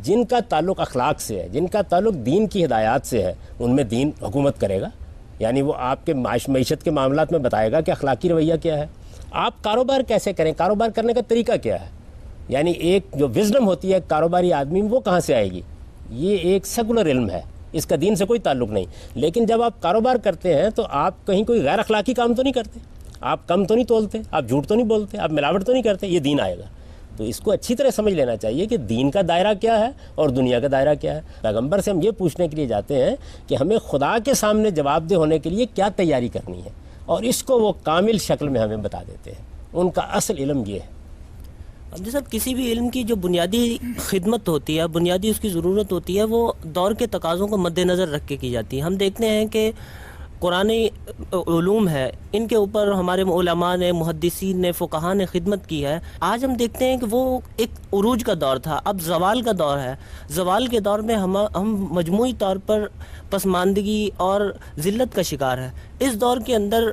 جن کا تعلق اخلاق سے ہے، جن کا تعلق دین کی ہدایات سے ہے، ان میں دین حکومت کرے گا. یعنی وہ آپ کے معیشت کے معاملات میں بتائے گا کہ اخلاقی رویہ کیا ہے. آپ کاروبار کیسے کریں، کاروبار کرنے کا طریقہ کیا ہے. یعنی ایک جو وزڈم ہوتی ہے کاروباری آدمی میں، وہ کہاں سے آئے گی. یہ ایک سیکولر علم ہے، اس کا دین سے کوئی تعلق نہیں. لیکن جب آپ کاروبار کرتے ہیں تو آپ کہیں کوئی غیر اخلاقی کام تو نہیں کرتے، آپ کم تو نہیں تولتے، آپ جھوٹ تو نہیں بولتے، آپ ملاوٹ تو نہیں کرتے. یہ دین آئے گا. تو اس کو اچھی طرح سمجھ لینا چاہیے کہ دین کا دائرہ کیا ہے اور دنیا کا دائرہ کیا ہے. پیغمبر سے ہم یہ پوچھنے کے لیے جاتے ہیں کہ ہمیں خدا کے سامنے جواب دہ ہونے کے لیے کیا تیاری کرنی ہے، اور اس کو وہ کامل شکل میں ہمیں بتا دیتے ہیں. ان کا اصل علم یہ ہے. اب جیسا کسی بھی علم کی جو بنیادی خدمت ہوتی ہے، بنیادی اس کی ضرورت ہوتی ہے، وہ دور کے تقاضوں کو مد نظر رکھ کے کی جاتی ہے. ہم دیکھتے ہیں کہ قرآن علوم ہے، ان کے اوپر ہمارے علماء نے، محدثین نے، فقہاء نے خدمت کی ہے. آج ہم دیکھتے ہیں کہ وہ ایک عروج کا دور تھا، اب زوال کا دور ہے. زوال کے دور میں ہم مجموعی طور پر پسماندگی اور ذلت کا شکار ہے. اس دور کے اندر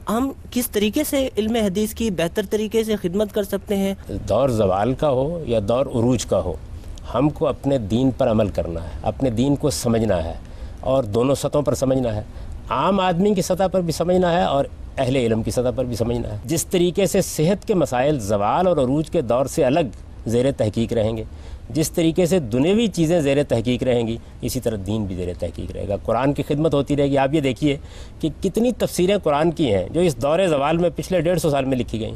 ہم کس طریقے سے علم حدیث کی بہتر طریقے سے خدمت کر سکتے ہیں؟ دور زوال کا ہو یا دور عروج کا ہو، ہم کو اپنے دین پر عمل کرنا ہے، اپنے دین کو سمجھنا ہے، اور دونوں سطحوں پر سمجھنا ہے. عام آدمی کی سطح پر بھی سمجھنا ہے اور اہل علم کی سطح پر بھی سمجھنا ہے. جس طریقے سے صحت کے مسائل زوال اور عروج کے دور سے الگ زیر تحقیق رہیں گے، جس طریقے سے دنیوی چیزیں زیر تحقیق رہیں گی، اسی طرح دین بھی زیر تحقیق رہے گا. قرآن کی خدمت ہوتی رہے گی. آپ یہ دیکھیے کہ کتنی تفسیریں قرآن کی ہیں جو اس دور زوال میں پچھلے 150 سال میں لکھی گئیں.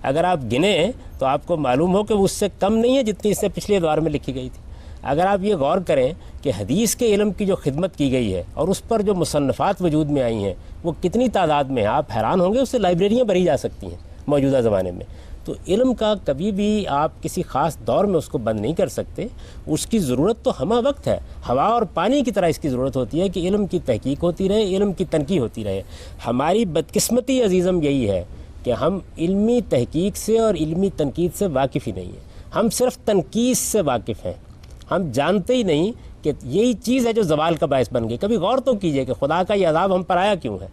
اگر آپ گنیں تو آپ کو معلوم ہو کہ وہ اس سے کم نہیں ہے جتنی اس سے پچھلے دور میں لکھی گئی تھی. اگر آپ یہ غور کریں کہ حدیث کے علم کی جو خدمت کی گئی ہے اور اس پر جو مصنفات وجود میں آئی ہیں وہ کتنی تعداد میں ہیں، آپ حیران ہوں گے. اس سے لائبریریاں بھری جا سکتی ہیں موجودہ زمانے میں. تو علم کا کبھی بھی آپ کسی خاص دور میں اس کو بند نہیں کر سکتے. اس کی ضرورت تو ہمہ وقت ہے. ہوا اور پانی کی طرح اس کی ضرورت ہوتی ہے کہ علم کی تحقیق ہوتی رہے، علم کی تنقیح ہوتی رہے. ہماری بدقسمتی عزیزم یہی ہے کہ ہم علمی تحقیق سے اور علمی تنقید سے واقف ہی نہیں ہیں. ہم صرف تنقید سے واقف ہیں. ہم جانتے ہی نہیں کہ یہی چیز ہے جو زوال کا باعث بن گئی. کبھی غور تو کیجئے کہ خدا کا یہ عذاب ہم پر آیا کیوں ہے.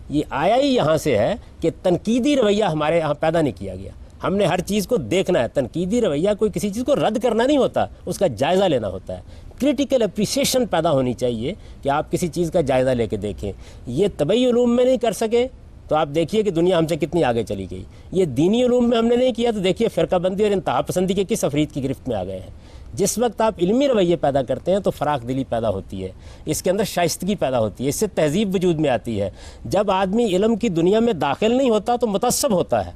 یہ آیا ہی یہاں سے ہے کہ تنقیدی رویہ ہمارے یہاں پیدا نہیں کیا گیا. ہم نے ہر چیز کو دیکھنا ہے. تنقیدی رویہ کوئی کسی چیز کو رد کرنا نہیں ہوتا، اس کا جائزہ لینا ہوتا ہے. کریٹیکل اپریسیشن پیدا ہونی چاہیے کہ آپ کسی چیز کا جائزہ لے کے دیکھیں. یہ طبعی علوم میں نہیں کر سکے تو آپ دیکھیے کہ دنیا ہم سے کتنی آگے چلی گئی. یہ دینی علوم میں ہم نے نہیں کیا تو دیکھیے فرقہ بندی اور انتہا پسندی کے کس افرید کی گرفت میں آ گئے ہیں. جس وقت آپ علمی رویے پیدا کرتے ہیں تو فراخ دلی پیدا ہوتی ہے، اس کے اندر شائستگی پیدا ہوتی ہے، اس سے تہذیب وجود میں آتی ہے. جب آدمی علم کی دنیا میں داخل نہیں ہوتا تو متعصب ہوتا ہے.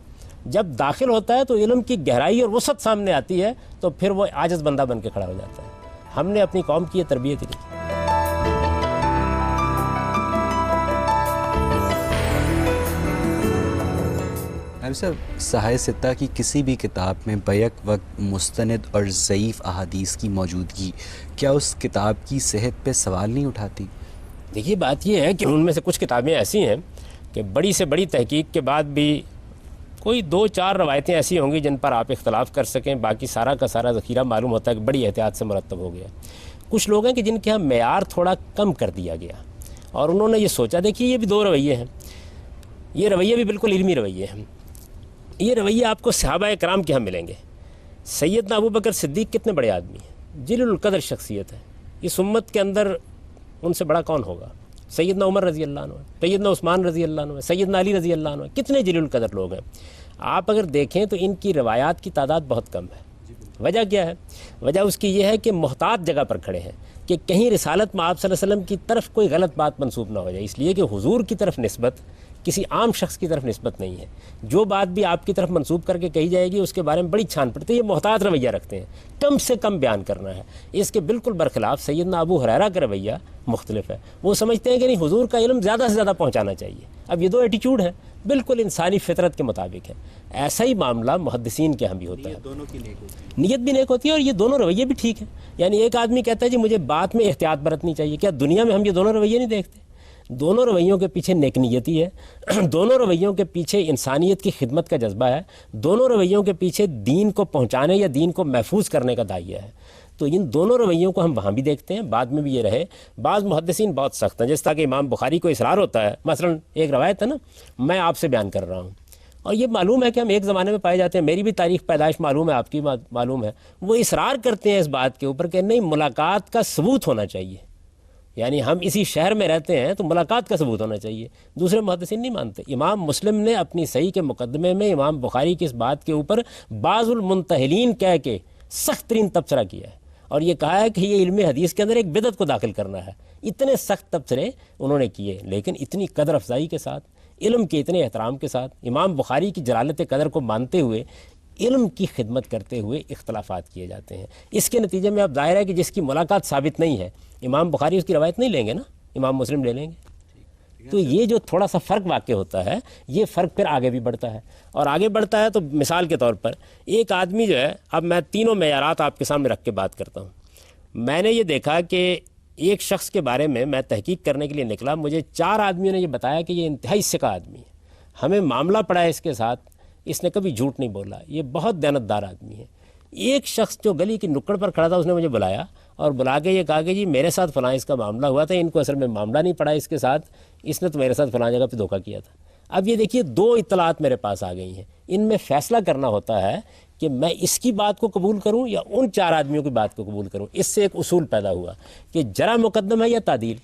جب داخل ہوتا ہے تو علم کی گہرائی اور وسعت سامنے آتی ہے تو پھر وہ عاجز بندہ بن کے کھڑا ہو جاتا ہے. ہم نے اپنی قوم کی یہ تربیت ہی نہیں کی. نبی صاحب، صحائح ستہ کی کسی بھی کتاب میں بیک وقت مستند اور ضعیف احادیث کی موجودگی کیا اس کتاب کی صحت پہ سوال نہیں اٹھاتی؟ دیکھیے بات یہ ہے کہ ان میں سے کچھ کتابیں ایسی ہیں کہ بڑی سے بڑی تحقیق کے بعد بھی کوئی 2-4 روایتیں ایسی ہوں گی جن پر آپ اختلاف کر سکیں. باقی سارا کا سارا ذخیرہ معلوم ہوتا ہے کہ بڑی احتیاط سے مرتب ہو گیا. کچھ لوگ ہیں کہ جن کے ہاں معیار تھوڑا کم کر دیا گیا اور انہوں نے یہ سوچا. دیکھیے یہ بھی 2 رویے ہیں. یہ رویے بھی بالکل علمی رویے ہیں. یہ رویے آپ کو صحابہ کرام کے ہاں ملیں گے. سیدنا ابو بکر صدیق کتنے بڑے آدمی ہیں، جلیل القدر شخصیت ہے. اس امت کے اندر ان سے بڑا کون ہوگا؟ سیدنا عمر رضی اللہ عنہ، سیدنا عثمان رضی اللہ عنہ، سیدنا علی رضی اللہ عنہ. کتنے جلیل القدر لوگ ہیں. آپ اگر دیکھیں تو ان کی روایات کی تعداد بہت کم ہے. وجہ کیا ہے؟ وجہ اس کی یہ ہے کہ محتاط جگہ پر کھڑے ہیں کہ کہیں رسالت میں آپ صلی اللہ علیہ وسلم کی طرف کوئی غلط بات منسوب نہ ہو جائے. اس لیے کہ حضور کی طرف نسبت کسی عام شخص کی طرف نسبت نہیں ہے. جو بات بھی آپ کی طرف منسوب کر کے کہی جائے گی اس کے بارے میں بڑی چھان پڑتی ہے. یہ محتاط رویہ رکھتے ہیں، کم سے کم بیان کرنا ہے. اس کے بالکل برخلاف سیدنا ابو ہریرہ کا رویہ مختلف ہے. وہ سمجھتے ہیں کہ نہیں، حضور کا علم زیادہ سے زیادہ پہنچانا چاہیے. اب یہ 2 ایٹیچیوڈ ہیں، بالکل انسانی فطرت کے مطابق ہے. ایسا ہی معاملہ محدثین کے ہاں بھی ہوتا ہے. نیت بھی نیک ہوتی ہے اور یہ دونوں رویے بھی ٹھیک ہیں. یعنی ایک آدمی کہتا ہے جی مجھے بات میں احتیاط برتنی چاہیے. کیا دنیا میں ہم یہ دونوں رویے نہیں دیکھتے؟ دونوں رویوں کے پیچھے نیک نیتی ہے. دونوں رویوں کے پیچھے انسانیت کی خدمت کا جذبہ ہے. دونوں رویوں کے پیچھے دین کو پہنچانے یا دین کو محفوظ کرنے کا داعیہ ہے. تو ان دونوں رویوں کو ہم وہاں بھی دیکھتے ہیں، بعد میں بھی یہ رہے. بعض محدثین بہت سخت ہیں، جس طرح کہ امام بخاری کو اصرار ہوتا ہے. مثلا ایک روایت ہے نا، میں آپ سے بیان کر رہا ہوں، اور یہ معلوم ہے کہ ہم ایک زمانے میں پائے جاتے ہیں. میری بھی تاریخ پیدائش معلوم ہے, آپ کی معلوم ہے. وہ اصرار کرتے ہیں اس بات کے اوپر کہ نہیں, ملاقات کا ثبوت ہونا چاہیے. یعنی ہم اسی شہر میں رہتے ہیں تو ملاقات کا ثبوت ہونا چاہیے. دوسرے محدثین نہیں مانتے. امام مسلم نے اپنی صحیح کے مقدمے میں امام بخاری کی اس بات کے اوپر بعض المنتحلین کہہ کے سخت ترین تبصرہ کیا ہے, اور یہ کہا ہے کہ یہ علم حدیث کے اندر ایک بدعت کو داخل کرنا ہے. اتنے سخت تبصرے انہوں نے کیے, لیکن اتنی قدر افزائی کے ساتھ, علم کے اتنے احترام کے ساتھ, امام بخاری کی جلالت قدر کو مانتے ہوئے, علم کی خدمت کرتے ہوئے اختلافات کیے جاتے ہیں. اس کے نتیجے میں اب ظاہر ہے کہ جس کی ملاقات ثابت نہیں ہے, امام بخاری اس کی روایت نہیں لیں گے نا, امام مسلم لے لیں گے. تو یہ جو تھوڑا سا فرق واقع ہوتا ہے, یہ فرق پھر آگے بھی بڑھتا ہے. اور آگے بڑھتا ہے تو مثال کے طور پر ایک آدمی جو ہے, اب میں تینوں معیارات آپ کے سامنے رکھ کے بات کرتا ہوں. میں نے یہ دیکھا کہ ایک شخص کے بارے میں تحقیق کرنے کے لیے نکلا, مجھے 4 آدمیوں نے یہ بتایا کہ یہ انتہائی ثقہ آدمی ہے, ہمیں معاملہ پڑا ہے اس کے ساتھ, اس نے کبھی جھوٹ نہیں بولا, یہ بہت دیانتدار آدمی ہے. ایک شخص جو گلی کی نکڑ پر کھڑا تھا, اس نے مجھے بلایا اور بلا کے یہ کہا کہ جی میرے ساتھ فلاں اس کا معاملہ ہوا تھا, ان کو اصل میں معاملہ نہیں پڑا اس کے ساتھ, اس نے تو میرے ساتھ فلاں جگہ پہ دھوکہ کیا تھا. اب یہ دیکھیے 2 اطلاعات میرے پاس آ گئی ہیں, ان میں فیصلہ کرنا ہوتا ہے کہ میں اس کی بات کو قبول کروں یا ان 4 آدمیوں کی بات کو قبول کروں. اس سے ایک اصول پیدا ہوا کہ جرح مقدم ہے یا تعدیل.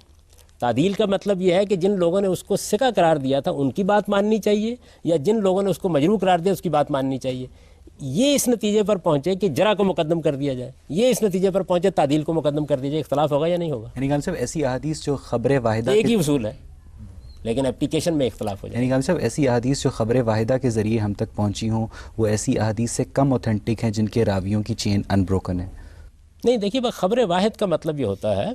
تعدیل کا مطلب یہ ہے کہ جن لوگوں نے اس کو ثقہ قرار دیا تھا ان کی بات ماننی چاہیے, یا جن لوگوں نے اس کو مجروح قرار دیا اس کی بات ماننی چاہیے. یہ اس نتیجے پر پہنچے کہ جرح کو مقدم کر دیا جائے, یہ اس نتیجے پر پہنچے تعدیل کو مقدم کر دیا جائے. اختلاف ہوگا یا نہیں ہوگا؟ یعنی غالب صاحب ایسی احادیث جو خبر واحدہ, ایک ہی اصول ہے لیکن اپلیکیشن میں اختلاف ہو جائے. یعنی غالب صاحب ایسی احادیث جو خبر واحدہ کے ذریعے ہم تک پہنچی ہوں, وہ ایسی احادیث سے کم اوتھینٹک ہیں جن کے راویوں کی چین انبروکن ہے. نہیں دیکھیے, خبر واحد کا مطلب یہ ہوتا ہے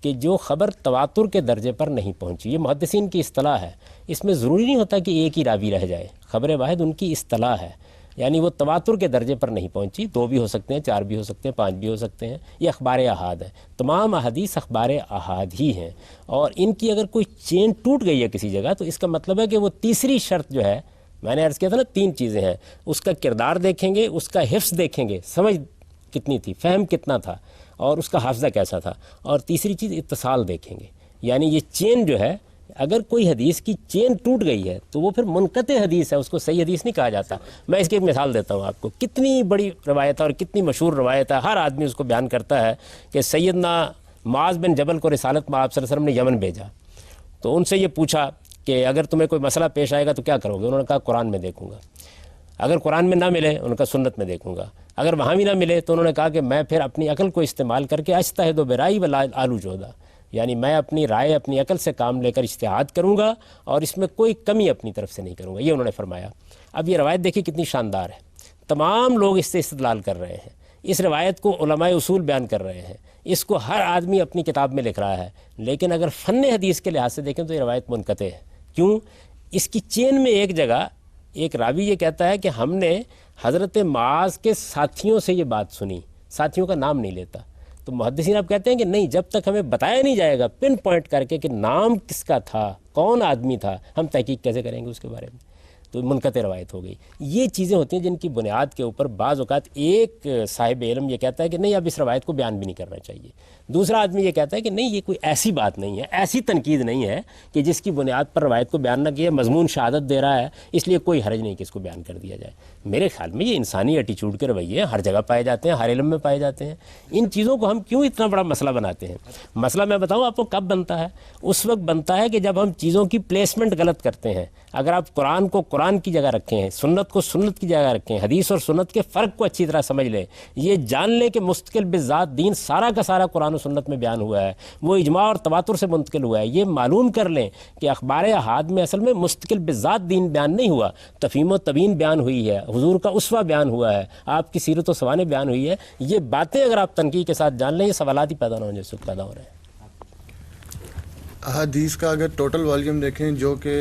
کہ جو خبر تواتر کے درجے پر نہیں پہنچی. یہ محدثین کی اصطلاح ہے, اس میں ضروری نہیں ہوتا کہ ایک ہی راوی رہ جائے. خبر واحد ان کی اصطلاح ہے, یعنی وہ تواتر کے درجے پر نہیں پہنچی. 2 بھی ہو سکتے ہیں, 4 بھی ہو سکتے ہیں, 5 بھی ہو سکتے ہیں. یہ اخبار احاد ہے. تمام احادیث اخبار احاد ہی ہیں, اور ان کی اگر کوئی چین ٹوٹ گئی ہے کسی جگہ تو اس کا مطلب ہے کہ وہ تیسری شرط جو ہے, میں نے عرض کیا تھا نا 3 چیزیں ہیں, اس کا کردار دیکھیں گے, اس کا حفظ دیکھیں گے, سمجھ کتنی تھی, فہم کتنا تھا, اور اس کا حافظہ کیسا تھا, اور تیسری چیز اتصال دیکھیں گے. یعنی یہ چین جو ہے, اگر کوئی حدیث کی چین ٹوٹ گئی ہے تو وہ پھر منقطع حدیث ہے, اس کو صحیح حدیث نہیں کہا جاتا. میں اس کی ایک مثال دیتا ہوں آپ کو. کتنی بڑی روایت ہے اور کتنی مشہور روایت ہے, ہر آدمی اس کو بیان کرتا ہے کہ سیدنا معاذ بن جبل کو رسالت میں آپ صلی اللہ علیہ وسلم نے یمن بھیجا, تو ان سے یہ پوچھا کہ اگر تمہیں کوئی مسئلہ پیش آئے گا تو کیا کرو گے؟ انہوں نے کہا قرآن میں دیکھوں گا. اگر قرآن میں نہ ملے, انہوں نے کہا سنت میں دیکھوں گا. اگر وہاں بھی نہ ملے تو انہوں نے کہا کہ میں پھر اپنی عقل کو استعمال کر کے اجتہد و برائی ولا آلو جودا, یعنی میں اپنی رائے اپنی عقل سے کام لے کر اجتہاد کروں گا اور اس میں کوئی کمی اپنی طرف سے نہیں کروں گا. یہ انہوں نے فرمایا. اب یہ روایت دیکھیے کتنی شاندار ہے, تمام لوگ اس سے استدلال کر رہے ہیں, اس روایت کو علماء اصول بیان کر رہے ہیں, اس کو ہر آدمی اپنی کتاب میں لکھ رہا ہے. لیکن اگر فن حدیث کے لحاظ سے دیکھیں تو یہ روایت منقطع ہے. کیوں؟ اس کی چین میں ایک جگہ ایک راوی یہ کہتا ہے کہ ہم نے حضرت معاذ کے ساتھیوں سے یہ بات سنی, ساتھیوں کا نام نہیں لیتا. تو محدثین آپ کہتے ہیں کہ نہیں, جب تک ہمیں بتایا نہیں جائے گا پن پوائنٹ کر کے کہ نام کس کا تھا, کون آدمی تھا, ہم تحقیق کیسے کریں گے اس کے بارے میں. تو منقطع روایت ہو گئی. یہ چیزیں ہوتی ہیں جن کی بنیاد کے اوپر بعض اوقات ایک صاحب علم یہ کہتا ہے کہ نہیں اب اس روایت کو بیان بھی نہیں کرنا چاہیے, دوسرا آدمی یہ کہتا ہے کہ نہیں یہ کوئی ایسی بات نہیں ہے, ایسی تنقید نہیں ہے کہ جس کی بنیاد پر روایت کو بیان نہ کیا, مضمون شہادت دے رہا ہے اس لیے کوئی حرج نہیں کہ اس کو بیان کر دیا جائے. میرے خیال میں یہ انسانی ایٹیچیوڈ کے رویے ہر جگہ پائے جاتے ہیں, ہر علم میں پائے جاتے ہیں. ان چیزوں کو ہم کیوں اتنا بڑا مسئلہ بناتے ہیں؟ مسئلہ میں بتاؤں آپ کو کب بنتا ہے, اس وقت بنتا ہے کہ جب ہم چیزوں کی پلیسمنٹ غلط کرتے ہیں. اگر آپ قرآن کو قرآن کی جگہ رکھیں, سنت کو سنت کی جگہ رکھیں, حدیث اور سنت کے فرق کو اچھی طرح سمجھ لیں, یہ جان لیں کہ مستقل بذات دین سارا کا سارا قرآن و سنت میں بیان ہوا ہے, وہ اجماع اور تواتر سے منتقل ہوا ہے. یہ معلوم کر لیں کہ اخبار احاد میں اصل میں مستقل بذات دین بیان نہیں ہوا, تفہیم و تبیین بیان ہوئی ہے, حضور کا اسوہ بیان ہوا ہے, آپ کی سیرت و سوانح بیان ہوئی ہے. یہ باتیں اگر آپ تنقید کے ساتھ جان لیں, یہ سوالات ہی پیدا نہ ہوں جیسے پیدا ہو رہے ہیں. احادیث کا اگر ٹوٹل والیوم دیکھیں جو کہ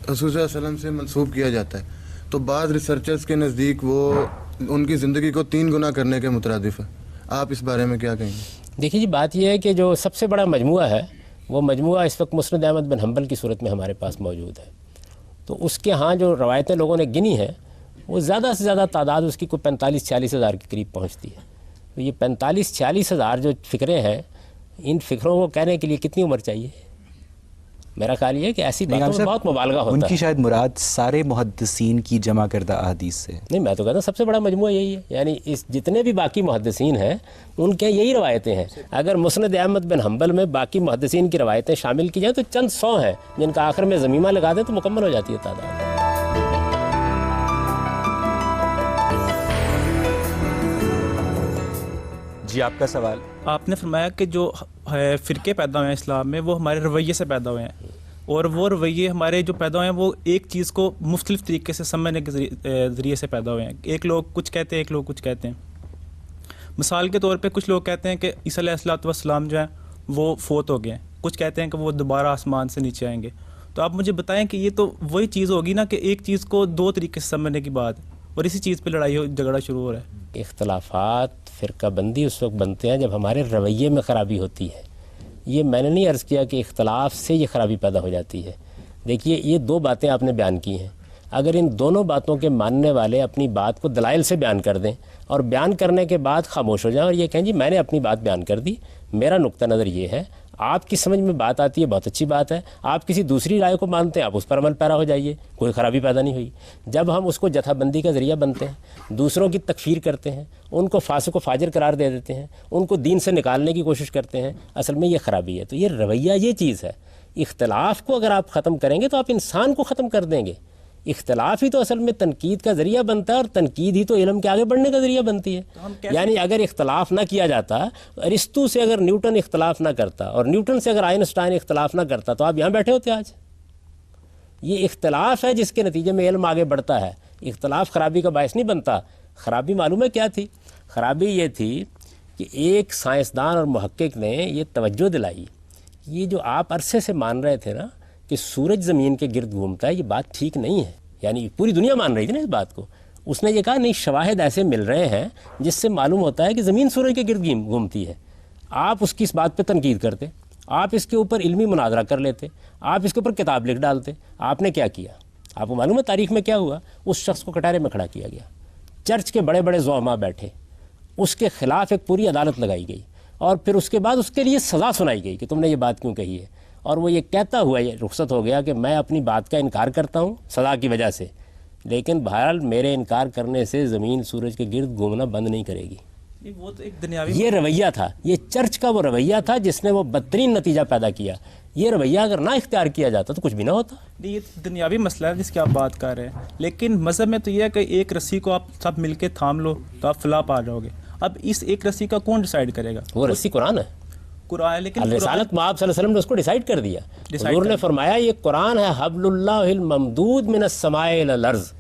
رسول صلی اللہ علیہ وسلم سے منسوب کیا جاتا ہے, تو بعض ریسرچرز کے نزدیک وہ ان کی زندگی کو 3 گنا کرنے کے مترادف ہے. آپ اس بارے میں کیا کہیں گے؟ دیکھیے جی, بات یہ ہے کہ جو سب سے بڑا مجموعہ ہے وہ مجموعہ اس وقت مسند احمد بن حنبل کی صورت میں ہمارے پاس موجود ہے. تو اس کے ہاں جو روایتیں لوگوں نے گنی ہیں وہ زیادہ سے زیادہ تعداد اس کی کوئی 45-46 ہزار کے قریب پہنچتی ہے. تو یہ 45-46 ہزار جو فکریں ہیں, ان فکروں کو کہنے کے لیے کتنی عمر چاہیے؟ میرا خیال یہ ہے کہ ایسی باتوں میں بہت مبالغہ ہوتا ہے. ان کی شاید مراد سارے محدثین کی جمع کردہ احادیث سے نہیں, میں تو کہتا ہوں سب سے بڑا مجموعہ یہی ہے. یعنی اس جتنے بھی باقی محدثین ہیں ان کے یہی روایتیں ہیں. اگر مسند احمد بن حنبل میں باقی محدثین کی روایتیں شامل کی جائیں تو چند 100 ہیں جن کا آخر میں ضمیمہ لگا دیں تو مکمل ہو جاتی ہے تعداد. جی آپ کا سوال. آپ نے فرمایا کہ جو فرقے پیدا ہوئے ہیں اسلام میں وہ ہمارے رویے سے پیدا ہوئے ہیں, اور وہ رویے ہمارے جو پیدا ہوئے ہیں وہ ایک چیز کو مختلف طریقے سے سمجھنے کے ذریعے سے پیدا ہوئے ہیں. ایک لوگ کچھ کہتے ہیں, ایک لوگ کچھ کہتے ہیں. مثال کے طور پہ کچھ لوگ کہتے ہیں کہ عیسیٰ علیہ الصلوۃ والسلام جو ہیں وہ فوت ہو گئے ہیں, کچھ کہتے ہیں کہ وہ دوبارہ آسمان سے نیچے آئیں گے. تو آپ مجھے بتائیں کہ یہ تو وہی چیز ہوگی نا کہ ایک چیز کو 2 طریقے سے سمجھنے کی بات, اور اسی چیز پہ لڑائی جھگڑا شروع ہو رہا ہے. اختلافات, فرقہ بندی اس وقت بنتے ہیں جب ہمارے رویے میں خرابی ہوتی ہے. یہ میں نے نہیں عرض کیا کہ اختلاف سے یہ خرابی پیدا ہو جاتی ہے. دیکھیے یہ 2 باتیں آپ نے بیان کی ہیں, اگر ان دونوں باتوں کے ماننے والے اپنی بات کو دلائل سے بیان کر دیں اور بیان کرنے کے بعد خاموش ہو جائیں اور یہ کہیں جی میں نے اپنی بات بیان کر دی, میرا نقطہ نظر یہ ہے, آپ کی سمجھ میں بات آتی ہے, بہت اچھی بات ہے, آپ کسی دوسری رائے کو مانتے ہیں, آپ اس پر عمل پیرا ہو جائیے, کوئی خرابی پیدا نہیں ہوئی. جب ہم اس کو جتھا بندی کا ذریعہ بنتے ہیں, دوسروں کی تکفیر کرتے ہیں, ان کو فاسق و فاجر قرار دے دیتے ہیں, ان کو دین سے نکالنے کی کوشش کرتے ہیں, اصل میں یہ خرابی ہے. تو یہ رویہ یہ چیز ہے. اختلاف کو اگر آپ ختم کریں گے تو آپ انسان کو ختم کر دیں گے. اختلاف ہی تو اصل میں تنقید کا ذریعہ بنتا ہے, اور تنقید ہی تو علم کے آگے بڑھنے کا ذریعہ بنتی ہے. یعنی اگر اختلاف نہ کیا جاتا, ارسطو سے اگر نیوٹن اختلاف نہ کرتا اور نیوٹن سے اگر آئنسٹائن اختلاف نہ کرتا تو آپ یہاں بیٹھے ہوتے آج. یہ اختلاف ہے جس کے نتیجے میں علم آگے بڑھتا ہے. اختلاف خرابی کا باعث نہیں بنتا. خرابی معلوم ہے کیا تھی؟ خرابی یہ تھی کہ ایک سائنسدان اور محقق نے یہ توجہ دلائی, یہ جو آپ عرصے سے مان رہے تھے نا کہ سورج زمین کے گرد گھومتا ہے, یہ بات ٹھیک نہیں ہے. یعنی پوری دنیا مان رہی تھی نا اس بات کو. اس نے یہ کہا نہیں, شواہد ایسے مل رہے ہیں جس سے معلوم ہوتا ہے کہ زمین سورج کے گرد گھومتی ہے. آپ اس کی اس بات پہ تنقید کرتے, آپ اس کے اوپر علمی مناظرہ کر لیتے, آپ اس کے اوپر کتاب لکھ ڈالتے. آپ نے کیا کیا؟ آپ کو معلوم ہے تاریخ میں کیا ہوا؟ اس شخص کو کٹارے میں کھڑا کیا گیا, چرچ کے بڑے بڑے زعماء بیٹھے, اس کے خلاف ایک پوری عدالت لگائی گئی, اور پھر اس کے بعد اس کے لیے سزا سنائی گئی کہ تم نے یہ بات کیوں کہی ہے. اور وہ یہ کہتا ہوا یہ رخصت ہو گیا کہ میں اپنی بات کا انکار کرتا ہوں سزا کی وجہ سے, لیکن بہرحال میرے انکار کرنے سے زمین سورج کے گرد گھومنا بند نہیں کرے گی. وہ تو ایک دنیاوی یہ رویہ تھا, یہ چرچ کا وہ رویہ تھا جس نے وہ بدترین نتیجہ پیدا کیا. یہ رویہ اگر نہ اختیار کیا جاتا تو کچھ بھی نہ ہوتا. یہ دنیاوی مسئلہ ہے جس کی آپ بات کر رہے ہیں, لیکن مذہب میں تو یہ ہے کہ ایک رسی کو آپ سب مل کے تھام لو تو آپ فلاح پا جاؤ گے. اب اس ایک رسی کا کون ڈیسائیڈ کرے گا؟ وہ رسی قرآن ہے. قرآن, لیکن رسالت میں آپ صلی اللہ علیہ وسلم نے اس کو ڈیسائیڈ کر دیا. حضور نے فرمایا یہ قرآن ہے, حبل اللہ الممدود من السماء الی الارض,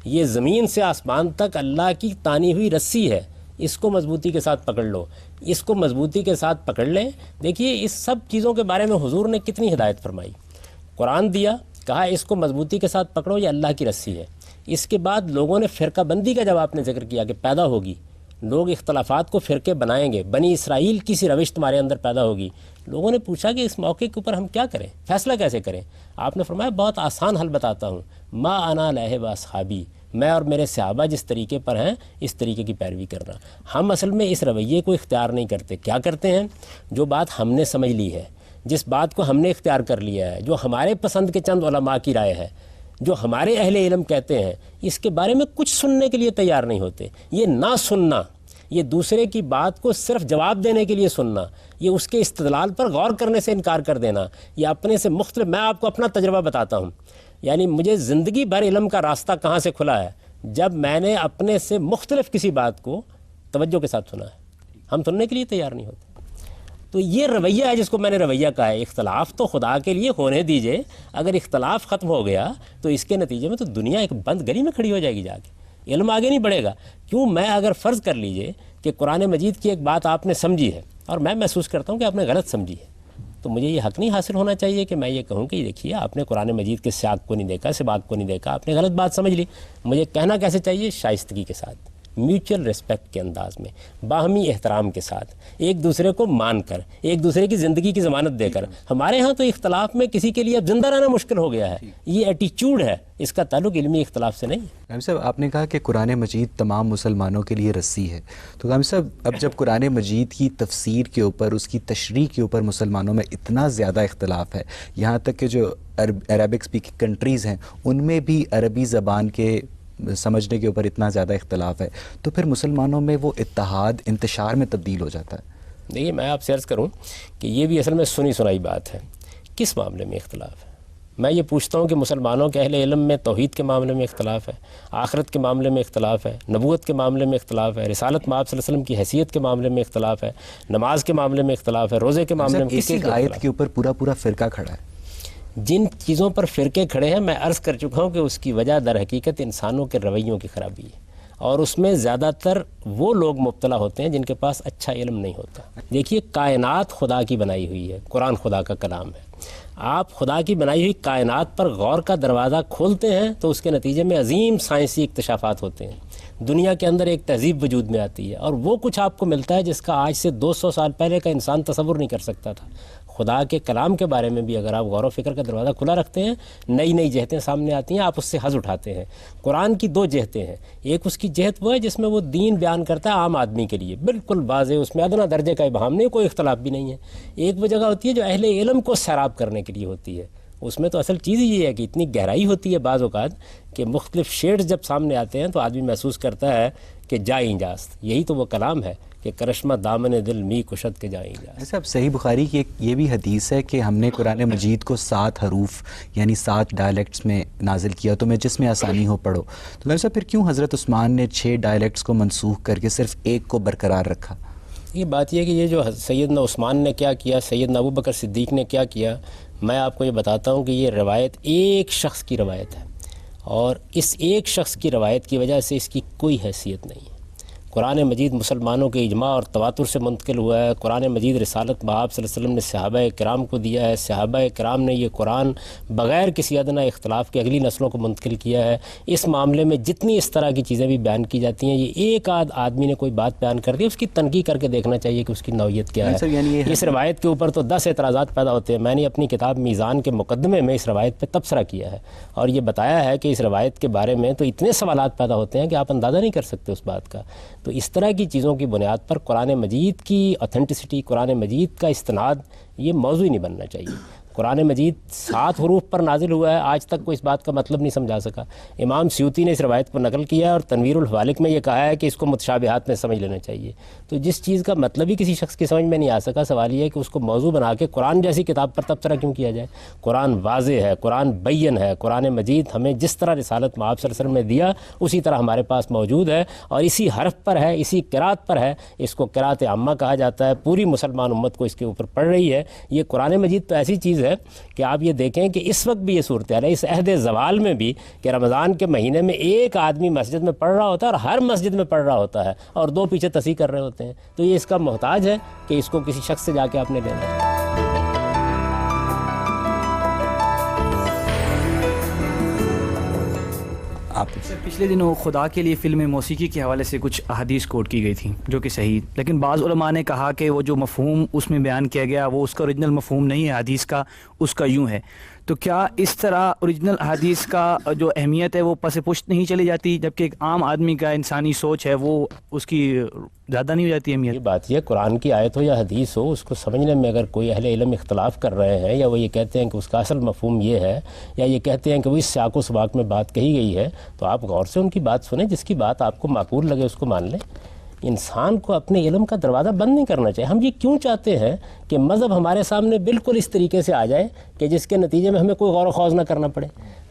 یہ زمین سے آسمان تک اللہ کی تانی ہوئی رسی ہے, اس کو مضبوطی کے ساتھ پکڑ لو, اس کو مضبوطی کے ساتھ پکڑ لیں. دیکھیے اس سب چیزوں کے بارے میں حضور نے کتنی ہدایت فرمائی. قرآن دیا, کہا اس کو مضبوطی کے ساتھ پکڑو, یہ اللہ کی رسی ہے. اس کے بعد لوگوں نے فرقہ بندی کا جب آپ نے ذکر کیا کہ پیدا ہوگی, لوگ اختلافات کو فرقے بنائیں گے, بنی اسرائیل کی سی روش تمہارے اندر پیدا ہوگی. لوگوں نے پوچھا کہ اس موقع کے اوپر ہم کیا کریں, فیصلہ کیسے کریں؟ آپ نے فرمایا بہت آسان حل بتاتا ہوں, ما انا علیہ و اصحابی, میں اور میرے صحابہ جس طریقے پر ہیں اس طریقے کی پیروی کرنا. ہم اصل میں اس رویے کو اختیار نہیں کرتے. کیا کرتے ہیں؟ جو بات ہم نے سمجھ لی ہے, جس بات کو ہم نے اختیار کر لیا ہے, جو ہمارے پسند کے چند علماء کی رائے ہے, جو ہمارے اہل علم کہتے ہیں, اس کے بارے میں کچھ سننے کے لیے تیار نہیں ہوتے. یہ نہ سننا, یہ دوسرے کی بات کو صرف جواب دینے کے لیے سننا, یہ اس کے استدلال پر غور کرنے سے انکار کر دینا, یہ اپنے سے مختلف. میں آپ کو اپنا تجربہ بتاتا ہوں, یعنی مجھے زندگی بھر علم کا راستہ کہاں سے کھلا ہے؟ جب میں نے اپنے سے مختلف کسی بات کو توجہ کے ساتھ سنا ہے. ہم سننے کے لیے تیار نہیں ہوتے. تو یہ رویہ ہے جس کو میں نے رویہ کہا ہے. اختلاف تو خدا کے لیے ہونے دیجئے, اگر اختلاف ختم ہو گیا تو اس کے نتیجے میں تو دنیا ایک بند گلی میں کھڑی ہو جائے گی, جا کے علم آگے نہیں بڑھے گا. کیوں؟ میں اگر فرض کر لیجئے کہ قرآن مجید کی ایک بات آپ نے سمجھی ہے اور میں محسوس کرتا ہوں کہ آپ نے غلط سمجھی ہے, تو مجھے یہ حق نہیں حاصل ہونا چاہیے کہ میں یہ کہوں کہ دیکھیے آپ نے قرآن مجید کے سیاق کو نہیں دیکھا, سباق کو نہیں دیکھا, آپ نے غلط بات سمجھ لی. مجھے کہنا کیسے چاہیے؟ شائستگی کے ساتھ, میوچل ریسپیکٹ کے انداز میں، باہمی احترام کے ساتھ، ایک دوسرے کو مان کر، ایک دوسرے کی زندگی کی ضمانت دے کر. ہمارے ہاں تو اختلاف میں کسی کے لیے اب زندہ رہنا مشکل ہو گیا ہے. یہ ایٹیچیوڈ ہے، اس کا تعلق علمی اختلاف سے نہیں. غامی صاحب آپ نے کہا کہ قرآن مجید تمام مسلمانوں کے لیے رسی ہے، تو غامی صاحب اب جب قرآن مجید کی تفسیر کے اوپر، اس کی تشریح کے اوپر مسلمانوں میں اتنا زیادہ اختلاف ہے، یہاں تک کہ جو عربک اسپیکنگ کنٹریز ہیں ان میں بھی عربی زبان کے سمجھنے کے اوپر اتنا زیادہ اختلاف ہے، تو پھر مسلمانوں میں وہ اتحاد انتشار میں تبدیل ہو جاتا ہے. دیکھیے میں آپ سے عرض کروں کہ یہ بھی اصل میں سنی سنائی بات ہے. کس معاملے میں اختلاف ہے؟ میں یہ پوچھتا ہوں کہ مسلمانوں کے اہل علم میں توحید کے معاملے میں اختلاف ہے، آخرت کے معاملے میں اختلاف ہے، نبوت کے معاملے میں اختلاف ہے، رسالت مآب صلی اللہ علیہ وسلم کی حیثیت کے معاملے میں اختلاف ہے، نماز کے معاملے میں اختلاف ہے، روزے کے معاملے میں. ایک آیت کے اوپر پورا فرقہ کھڑا ہے. جن چیزوں پر فرقے کھڑے ہیں میں عرض کر چکا ہوں کہ اس کی وجہ در حقیقت انسانوں کے رویوں کی خرابی ہے، اور اس میں زیادہ تر وہ لوگ مبتلا ہوتے ہیں جن کے پاس اچھا علم نہیں ہوتا. دیکھیے کائنات خدا کی بنائی ہوئی ہے، قرآن خدا کا کلام ہے. آپ خدا کی بنائی ہوئی کائنات پر غور کا دروازہ کھولتے ہیں تو اس کے نتیجے میں عظیم سائنسی اکتشافات ہوتے ہیں. دنیا کے اندر ایک تہذیب وجود میں آتی ہے، اور وہ کچھ آپ کو ملتا ہے جس کا آج سے 200 سال پہلے کا انسان تصور نہیں کر سکتا تھا. خدا کے کلام کے بارے میں بھی اگر آپ غور و فکر کا دروازہ کھلا رکھتے ہیں، نئی نئی جہتیں سامنے آتی ہیں، آپ اس سے حظ اٹھاتے ہیں. قرآن کی 2 جہتیں ہیں. ایک اس کی جہت وہ ہے جس میں وہ دین بیان کرتا ہے عام آدمی کے لیے، بالکل واضح، اس میں ادنا درجے کا ابہام نہیں، کوئی اختلاف بھی نہیں ہے. ایک وہ جگہ ہوتی ہے جو اہل علم کو سیراب کرنے کے لیے ہوتی ہے. اس میں تو اصل چیز یہ ہے کہ اتنی گہرائی ہوتی ہے بعض اوقات کہ مختلف شیڈز جب سامنے آتے ہیں تو آدمی محسوس کرتا ہے کہ جائیں جاست. یہی تو وہ کلام ہے کہ کرشمہ دامن دل می کشد کے جائیں جاست. ایسا اب صحیح بخاری کی یہ بھی حدیث ہے کہ ہم نے قرآن مجید کو 7 حروف یعنی 7 ڈائلیکٹس میں نازل کیا، تو میں جس میں آسانی ہو پڑھو. تو ویسا پھر کیوں حضرت عثمان نے 6 ڈائلیکٹس کو منسوخ کر کے صرف ایک کو برقرار رکھا؟ یہ بات یہ ہے کہ یہ جو سیدنا عثمان نے کیا کیا، سیدنا ابو بکر صدیق نے کیا کیا، میں آپ کو یہ بتاتا ہوں کہ یہ روایت ایک شخص کی روایت ہے، اور اس ایک شخص کی روایت کی وجہ سے اس کی کوئی حیثیت نہیں ہے. قرآن مجید مسلمانوں کے اجماع اور تواتر سے منتقل ہوا ہے. قرآن مجید رسالت مآب صلی اللہ علیہ وسلم نے صحابہ کرام کو دیا ہے. صحابہ کرام نے یہ قرآن بغیر کسی ادنا اختلاف کے اگلی نسلوں کو منتقل کیا ہے. اس معاملے میں جتنی اس طرح کی چیزیں بھی بیان کی جاتی ہیں، یہ ایک آدھ آدمی نے کوئی بات بیان کر دی، اس کی تنقید کر کے دیکھنا چاہیے کہ اس کی نوعیت کیا ہے. اس روایت کے اوپر تو 10 اعتراضات پیدا ہوتے ہیں. میں نے اپنی کتاب میزان کے مقدمے میں اس روایت پہ تبصرہ کیا ہے اور یہ بتایا ہے کہ اس روایت کے بارے میں تو اتنے سوالات پیدا ہوتے ہیں کہ آپ اندازہ نہیں کر سکتے اس بات کا. تو اس طرح کی چیزوں کی بنیاد پر قرآن مجید کی اتھینٹسٹی، قرآن مجید کا استناد یہ موضوع ہی نہیں بننا چاہیے. قرآن مجید 7 حروف پر نازل ہوا ہے، آج تک کوئی اس بات کا مطلب نہیں سمجھا سکا. امام سیوطی نے اس روایت کو نقل کیا ہے اور تنویر الحوالک میں یہ کہا ہے کہ اس کو متشابہات میں سمجھ لینا چاہیے. تو جس چیز کا مطلب ہی کسی شخص کی سمجھ میں نہیں آ سکا، سوال یہ ہے کہ اس کو موضوع بنا کے قرآن جیسی کتاب پر تبصرہ کیوں کیا جائے. قرآن واضح ہے، قرآن بین ہے. قرآن مجید ہمیں جس طرح رسالت مآب صلی اللہ علیہ وسلم نے دیا اسی طرح ہمارے پاس موجود ہے، اور اسی حرف پر ہے، اسی قرات پر ہے. اس کو قرات عامہ کہا جاتا ہے. پوری مسلمان امت کو اس کے اوپر پڑھ رہی ہے. یہ قرآن مجید تو ایسی چیز ہے کہ آپ یہ دیکھیں کہ اس وقت بھی یہ صورتحال ہے، اس عہد زوال میں بھی، کہ رمضان کے مہینے میں ایک آدمی مسجد میں پڑھ رہا ہوتا ہے اور ہر مسجد میں پڑھ رہا ہوتا ہے اور 2 پیچھے تصحیح کر رہے ہوتے ہیں. تو یہ اس کا محتاج ہے کہ اس کو کسی شخص سے جا کے آپ نے لینا ہے. پچھلے دنوں خدا کے لیے فلم موسیقی کے حوالے سے کچھ احادیث کوٹ کی گئی تھیں جو کہ صحیح، لیکن بعض علماء نے کہا کہ وہ جو مفہوم اس میں بیان کیا گیا وہ اس کا اوریجنل مفہوم نہیں ہے حدیث کا، اس کا یوں ہے. تو کیا اس طرح اوریجنل حدیث کا جو اہمیت ہے وہ پس پشت نہیں چلی جاتی، جبکہ ایک عام آدمی کا انسانی سوچ ہے وہ اس کی زیادہ نہیں ہو جاتی اہمیت؟ یہ بات یہ قرآن کی آیت ہو یا حدیث ہو، اس کو سمجھنے میں اگر کوئی اہل علم اختلاف کر رہے ہیں، یا وہ یہ کہتے ہیں کہ اس کا اصل مفہوم یہ ہے، یا یہ کہتے ہیں کہ وہ اس سیاق و سباق میں بات کہی گئی ہے، تو آپ غور سے ان کی بات سنیں. جس کی بات آپ کو معقول لگے اس کو مان لیں. انسان کو اپنے علم کا دروازہ بند نہیں کرنا چاہیے. ہم یہ کیوں چاہتے ہیں کہ مذہب ہمارے سامنے بالکل اس طریقے سے آ جائے کہ جس کے نتیجے میں ہمیں کوئی غور و خوض نہ کرنا پڑے؟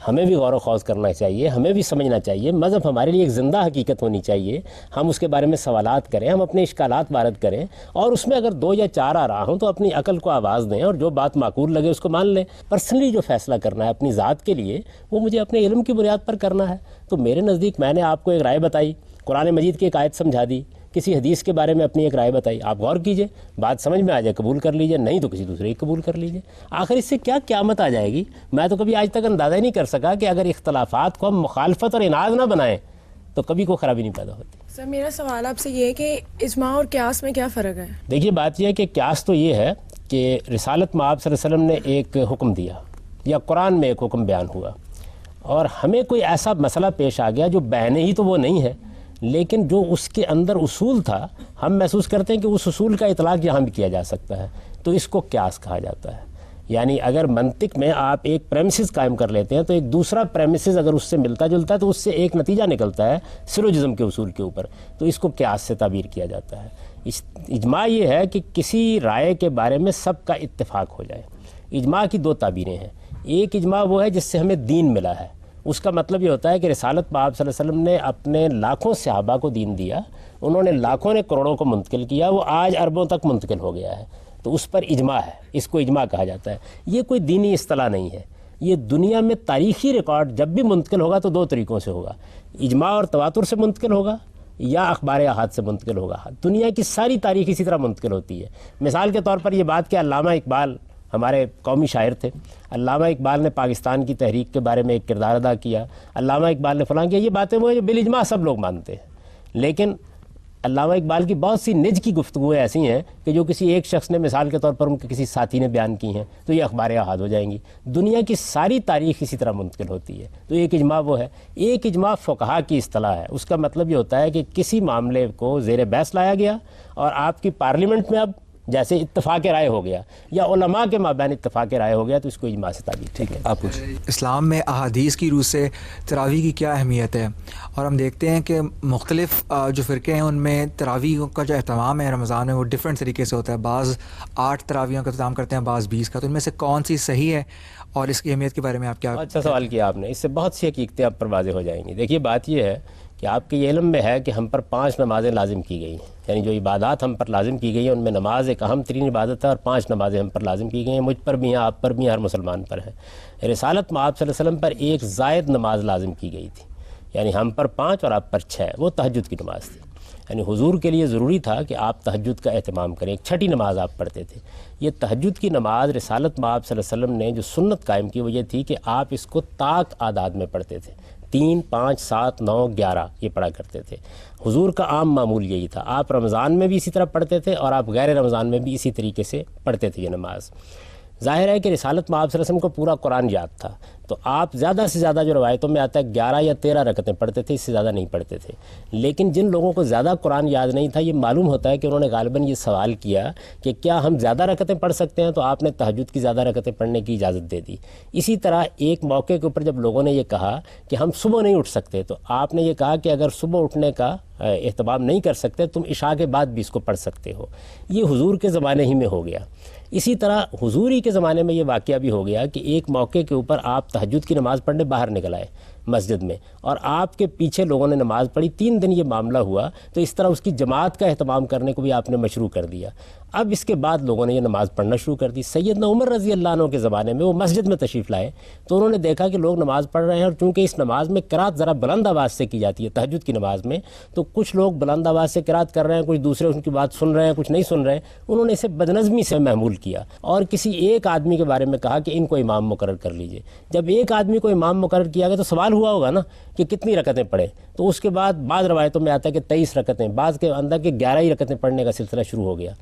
ہمیں بھی غور و خوض کرنا چاہیے، ہمیں بھی سمجھنا چاہیے. مذہب ہمارے لیے ایک زندہ حقیقت ہونی چاہیے. ہم اس کے بارے میں سوالات کریں، ہم اپنے اشکالات وارد کریں، اور اس میں اگر 2 یا 4 آ رہا ہوں تو اپنی عقل کو آواز دیں اور جو بات معقول لگے اس کو مان لیں. پرسنلی جو فیصلہ کرنا ہے اپنی ذات کے لیے وہ مجھے اپنے علم کی بنیاد پر کرنا ہے. تو میرے نزدیک میں نے آپ کو ایک رائے بتائی، قرآن مجید کی ایک آیت سمجھا دی، کسی حدیث کے بارے میں اپنی ایک رائے بتائی، آپ غور کیجئے، بات سمجھ میں آ جائے قبول کر لیجئے، نہیں تو کسی دوسرے کی قبول کر لیجئے. آخر اس سے کیا قیامت آ جائے گی؟ میں تو کبھی آج تک اندازہ ہی نہیں کر سکا کہ اگر اختلافات کو ہم مخالفت اور اناد نہ بنائیں تو کبھی کوئی خرابی نہیں پیدا ہوتی. سر میرا سوال آپ سے یہ ہے کہ اجماع اور قیاس میں کیا فرق ہے؟ دیکھیے بات یہ ہے کہ قیاس تو یہ ہے کہ رسالت میں آپ صلی اللہ علیہ وسلم نے ایک حکم دیا یا قرآن میں ایک حکم بیان ہوا اور ہمیں کوئی ایسا مسئلہ پیش آ گیا جو بیان ہی تو وہ نہیں ہے لیکن جو اس کے اندر اصول تھا ہم محسوس کرتے ہیں کہ اس اصول کا اطلاق یہاں بھی کیا جا سکتا ہے تو اس کو قیاس کہا جاتا ہے. یعنی اگر منطق میں آپ ایک پریمیسز قائم کر لیتے ہیں تو ایک دوسرا پریمیسز اگر اس سے ملتا جلتا ہے تو اس سے ایک نتیجہ نکلتا ہے سلوجزم کے اصول کے اوپر, تو اس کو قیاس سے تعبیر کیا جاتا ہے. اجماع یہ ہے کہ کسی رائے کے بارے میں سب کا اتفاق ہو جائے. اجماع کی دو تعبیریں ہیں. ایک اجماع وہ ہے جس سے ہمیں دین ملا ہے, اس کا مطلب یہ ہوتا ہے کہ رسالت میں آپ صلی اللہ علیہ وسلم نے اپنے لاکھوں صحابہ کو دین دیا, انہوں نے لاکھوں نے کروڑوں کو منتقل کیا, وہ آج اربوں تک منتقل ہو گیا ہے, تو اس پر اجماع ہے, اس کو اجماع کہا جاتا ہے. یہ کوئی دینی اصطلاح نہیں ہے, یہ دنیا میں تاریخی ریکارڈ جب بھی منتقل ہوگا تو دو طریقوں سے ہوگا, اجماع اور تواتر سے منتقل ہوگا یا اخبار احاد سے منتقل ہوگا. دنیا کی ساری تاریخ اسی طرح منتقل ہوتی ہے. مثال کے طور پر یہ بات کہ علامہ اقبال ہمارے قومی شاعر تھے, علامہ اقبال نے پاکستان کی تحریک کے بارے میں ایک کردار ادا کیا, علامہ اقبال نے فلاں کیا, یہ باتیں وہ ہیں جو بالاجماع سب لوگ مانتے ہیں. لیکن علامہ اقبال کی بہت سی نج کی گفتگویں ایسی ہیں کہ جو کسی ایک شخص نے مثال کے طور پر ان کے کسی ساتھی نے بیان کی ہیں تو یہ اخبار احاد ہو جائیں گی. دنیا کی ساری تاریخ اسی طرح منتقل ہوتی ہے. تو ایک اجماع وہ ہے. ایک اجماع فقہا کی اصطلاح ہے, اس کا مطلب یہ ہوتا ہے کہ کسی معاملے کو زیر بحث لایا گیا اور آپ کی پارلیمنٹ میں اب جیسے اتفاق رائے ہو گیا یا علماء کے مابین اتفاق رائے ہو گیا تو اس کو اجماع سے تعبیر. ٹھیک ہے, آپ پوچھیں. اسلام میں احادیث کی روح سے تراویح کی کیا اہمیت ہے؟ اور ہم دیکھتے ہیں کہ مختلف جو فرقے ہیں ان میں تراویح کا جو اہتمام ہے رمضان میں وہ ڈفرینٹ طریقے سے ہوتا ہے. بعض 8 تراویحوں کا اہتمام کرتے ہیں, بعض 20 کا. تو ان میں سے کون سی صحیح ہے اور اس کی اہمیت کے بارے میں آپ کیا؟ اچھا سوال کیا آپ نے, اس سے بہت سی حقیقتیں آپ پر واضح ہو جائیں گی. دیکھیے بات یہ ہے کہ آپ کے یہ علم میں ہے کہ ہم پر 5 نمازیں لازم کی گئی ہیں, یعنی جو عبادات ہم پر لازم کی گئی ہیں ان میں نماز ایک اہم ترین عبادت ہے اور 5 نمازیں ہم پر لازم کی گئی ہیں. مجھ پر بھی ہیں, آپ پر بھی ہیں, ہر مسلمان پر ہیں. رسالت میں آپ صلی اللہ علیہ وسلم پر ایک زائد نماز لازم کی گئی تھی, یعنی ہم پر 5 اور آپ پر 6, وہ تہجد کی نماز تھی. یعنی حضور کے لیے ضروری تھا کہ آپ تہجد کا اہتمام کریں, ایک چھٹی نماز آپ پڑھتے تھے. یہ تہجد کی نماز رسالت میں آپ صلی اللہ علیہ وسلم نے جو سنت قائم کی وہ یہ تھی کہ آپ اس کو طاق اعداد میں پڑھتے تھے, 3, 5, 7, 9, 11 یہ پڑھا کرتے تھے. حضور کا عام معمول یہی تھا. آپ رمضان میں بھی اسی طرح پڑھتے تھے اور آپ غیر رمضان میں بھی اسی طریقے سے پڑھتے تھے یہ نماز. ظاہر ہے کہ رسالت میں آپ صلی اللہ علیہ وسلم کو پورا قرآن یاد تھا, تو آپ زیادہ سے زیادہ جو روایتوں میں آتا ہے 11 یا 13 رکعتیں پڑھتے تھے, اس سے زیادہ نہیں پڑھتے تھے. لیکن جن لوگوں کو زیادہ قرآن یاد نہیں تھا, یہ معلوم ہوتا ہے کہ انہوں نے غالباً یہ سوال کیا کہ کیا ہم زیادہ رکعتیں پڑھ سکتے ہیں, تو آپ نے تہجد کی زیادہ رکعتیں پڑھنے کی اجازت دے دی. اسی طرح ایک موقع کے اوپر جب لوگوں نے یہ کہا کہ ہم صبح نہیں اٹھ سکتے, تو آپ نے یہ کہا کہ اگر صبح اٹھنے کا اہتمام نہیں کر سکتے تم عشاء کے بعد بھی اس کو پڑھ سکتے ہو. یہ حضور کے زمانے ہی میں ہو گیا. اسی طرح حضور ہی کے زمانے میں یہ واقعہ بھی ہو گیا کہ ایک موقع کے اوپر آپ تہجد کی نماز پڑھنے باہر نکل آئے مسجد میں, اور آپ کے پیچھے لوگوں نے نماز پڑھی. 3 دن یہ معاملہ ہوا, تو اس طرح اس کی جماعت کا اہتمام کرنے کو بھی آپ نے مشروع کر دیا. اب اس کے بعد لوگوں نے یہ نماز پڑھنا شروع کر دی. سیدنا عمر رضی اللہ عنہ کے زمانے میں وہ مسجد میں تشریف لائے, تو انہوں نے دیکھا کہ لوگ نماز پڑھ رہے ہیں, اور چونکہ اس نماز میں قرات ذرا بلند آواز سے کی جاتی ہے تہجد کی نماز میں, تو کچھ لوگ بلند آواز سے قرات کر رہے ہیں, کچھ دوسرے ان کی بات سن رہے ہیں, کچھ نہیں سن رہے ہیں. انہوں نے اسے بدنظمی سے محمول کیا اور کسی ایک آدمی کے بارے میں کہا کہ ان کو امام مقرر کر لیجئے. جب ایک آدمی کو امام مقرر کیا گیا تو سوال ہوا ہوگا نا کہ کتنی رکعتیں پڑھیں, تو اس کے بعد بعض روایتوں میں آتا ہے کہ 23 رکعتیں, بعض کے اندر کہ 11 ہی رکعتیں پڑھنے کا سلسلہ شروع ہو گیا.